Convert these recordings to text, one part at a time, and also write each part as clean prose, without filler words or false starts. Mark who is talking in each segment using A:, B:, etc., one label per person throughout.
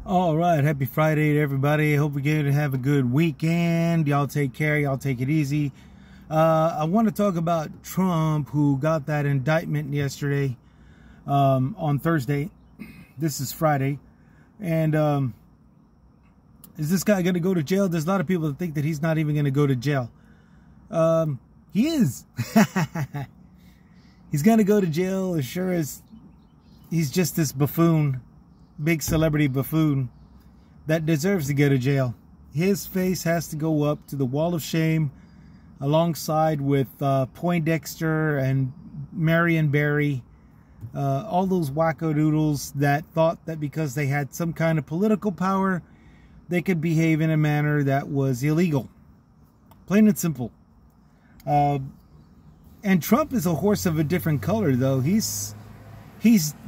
A: All right, happy Friday to everybody. Hope we get to have a good weekend. Y'all take care. Y'all take it easy. I want to talk about Trump, who got that indictment yesterday on Thursday. This is Friday. And is this guy going to go to jail? There's a lot of people that think that he's not even going to go to jail. He is. He's going to go to jail as sure as he's just this buffoon. Big celebrity buffoon that deserves to go to jail. His face has to go up to the wall of shame alongside with Poindexter and Marion Barry, all those wackadoodles that thought that because they had some kind of political power they could behave in a manner that was illegal. Plain and simple. And Trump is a horse of a different color, though. He's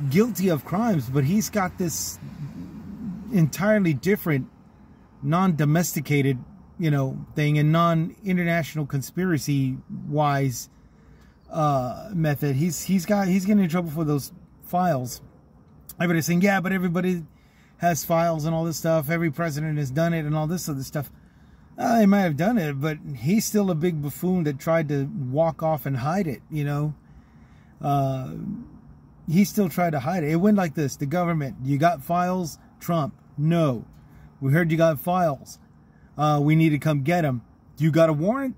A: guilty of crimes, but he's got this entirely different, non-domesticated, thing, and non-international conspiracy-wise method. He's getting in trouble for those files. Everybody's saying, yeah, but everybody has files and all this stuff. Every president has done it and all this other stuff. They might have done it, but he's still a big buffoon that tried to walk off and hide it, He still tried to hide it. It went like this. The government, you got files? Trump, no. We heard you got files. We need to come get them. You got a warrant?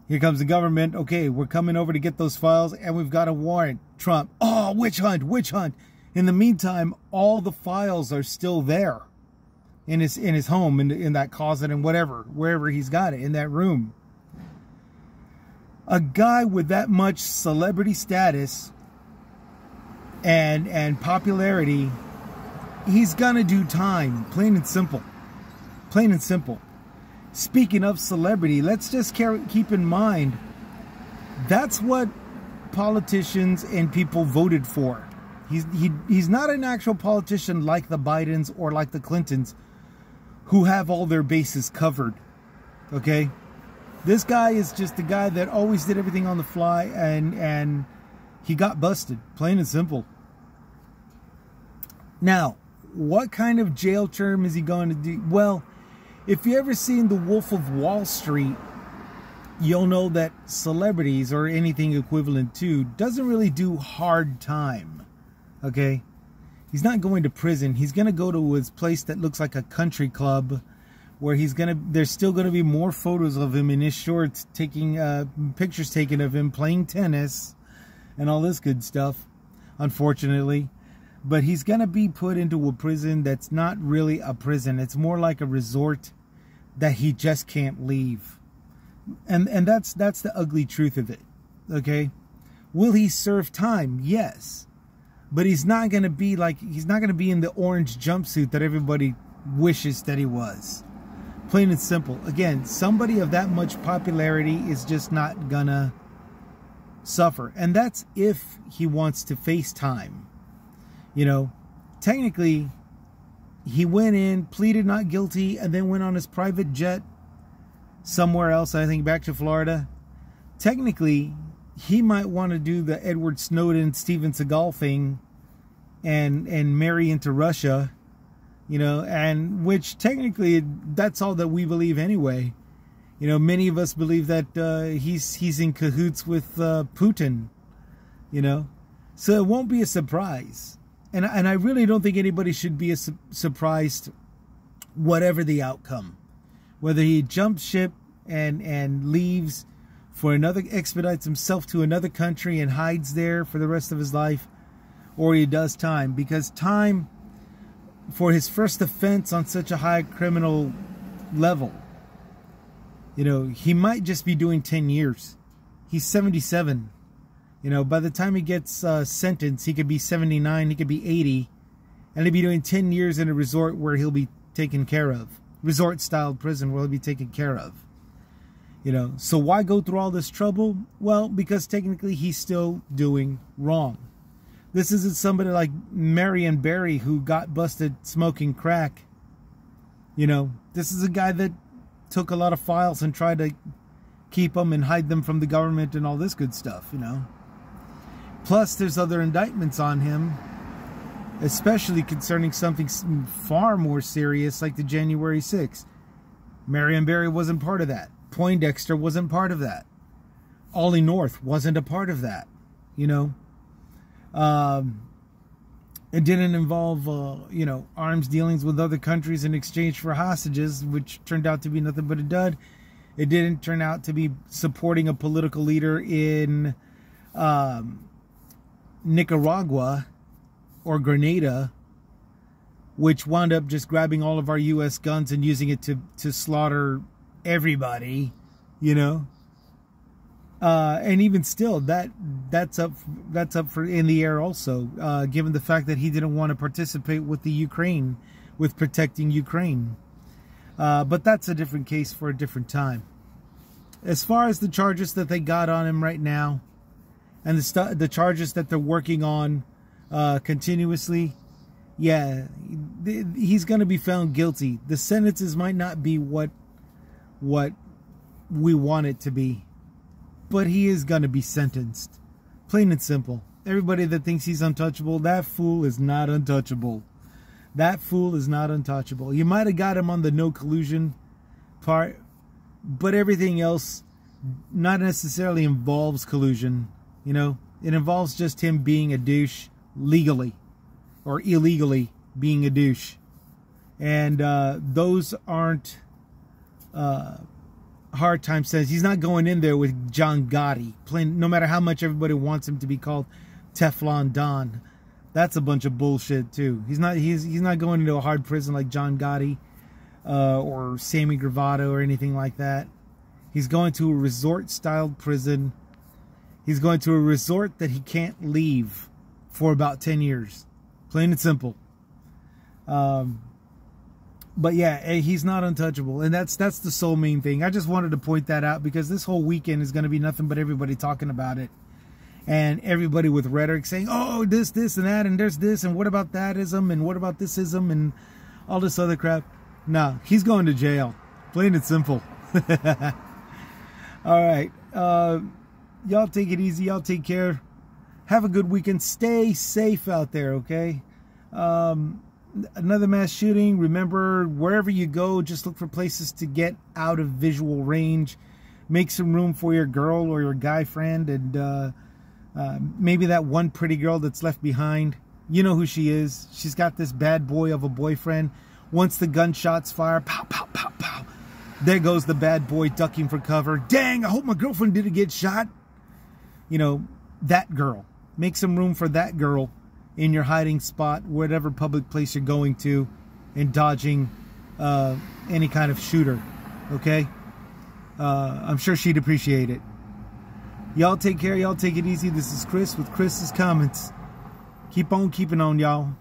A: Here comes the government. Okay, we're coming over to get those files, and we've got a warrant. Trump, oh, witch hunt, witch hunt. In the meantime, all the files are still there in his home, in that closet and wherever he's got it, in that room. A guy with that much celebrity status and popularity, he's gonna do time. Plain and simple. Plain and simple. Speaking of celebrity, let's just keep in mind that's what politicians and people voted for. He's not an actual politician like the Bidens or like the Clintons, who have all their bases covered. Okay, this guy is just the guy that always did everything on the fly, and he got busted, plain and simple. Now, what kind of jail term is he going to do? Well, if you ever seen The Wolf of Wall Street, you'll know that celebrities, or anything equivalent to, doesn't really do hard time. Okay? He's not going to prison. He's going to go to his place that looks like a country club, where there's still going to be more photos of him in his shorts, taking pictures taken of him playing tennis and all this good stuff, unfortunately. But he's going to be put into a prison that's not really a prison. It's more like a resort that he just can't leave. And that's the ugly truth of it. Okay? Will he serve time? Yes. But he's not going to be in the orange jumpsuit that everybody wishes that he was. Plain and simple. Again, somebody of that much popularity is just not gonna suffer. And that's if he wants to face time. Technically, he went in, pleaded not guilty, and then went on his private jet somewhere else, I think back to Florida. Technically, he might want to do the Edward Snowden, Steven Seagal thing and marry into Russia, and which technically that's all that we believe anyway. Many of us believe that he's in cahoots with Putin, so it won't be a surprise. And I really don't think anybody should be surprised whatever the outcome. Whether he jumps ship and leaves for expedites himself to another country and hides there for the rest of his life, or he does time. Because time for his first offense on such a high criminal level, he might just be doing 10 years. He's 77. By the time he gets sentenced, he could be 79, he could be 80, and he'll be doing 10 years in a resort where he'll be taken care of. Resort-style prison where he'll be taken care of. So why go through all this trouble? Well, because technically he's still doing wrong. This isn't somebody like Marion Barry who got busted smoking crack. This is a guy that took a lot of files and tried to keep them and hide them from the government and all this good stuff, Plus, there's other indictments on him especially concerning something far more serious like the January 6th. Marion Barry wasn't part of that. Poindexter wasn't part of that. Ollie North wasn't a part of that. You know, it didn't involve, you know, arms dealings with other countries in exchange for hostages, which turned out to be nothing but a dud. It didn't turn out to be supporting a political leader in Nicaragua or Grenada, which wound up just grabbing all of our U.S. guns and using it to slaughter everybody, you know. And even still, that's up for in the air also, given the fact that he didn't want to participate with the Ukraine, with protecting Ukraine. But that's a different case for a different time. As far as the charges that they got on him right now, and the charges that they're working on continuously, yeah, he's going to be found guilty. The sentences might not be what we want it to be, but he is going to be sentenced. Plain and simple. Everybody that thinks he's untouchable, that fool is not untouchable. That fool is not untouchable. You might have got him on the no collusion part, but everything else not necessarily involves collusion. You know, it involves just him being a douche legally or illegally being a douche. And those aren't hard time sentences. He's not going in there with John Gotti, no matter how much everybody wants him to be called Teflon Don. That's a bunch of bullshit too. He's not going into a hard prison like John Gotti or Sammy Gravato or anything like that. He's going to a resort-styled prison. He's going to a resort that he can't leave for about 10 years. Plain and simple. But yeah, he's not untouchable. And that's the sole main thing. I just wanted to point that out because this whole weekend is going to be nothing but everybody talking about it. And everybody with rhetoric saying, oh, this, and that, and there's this, and what about that-ism, and what about this-ism, and all this other crap. No, he's going to jail. Plain and simple. All right. Y'all take it easy. Y'all take care. Have a good weekend. Stay safe out there, okay? Another mass shooting. Remember, wherever you go, just look for places to get out of visual range. Make some room for your girl or your guy friend, and maybe that one pretty girl that's left behind. You know who she is. She's got this bad boy of a boyfriend. Once the gunshots fire, pow, pow, pow, pow. There goes the bad boy ducking for cover. Dang, I hope my girlfriend didn't get shot. You know, that girl. Make some room for that girl in your hiding spot, whatever public place you're going to, and dodging any kind of shooter. Okay? I'm sure she'd appreciate it. Y'all take care. Y'all take it easy. This is Chris with Chris's Comments. Keep on keeping on, y'all.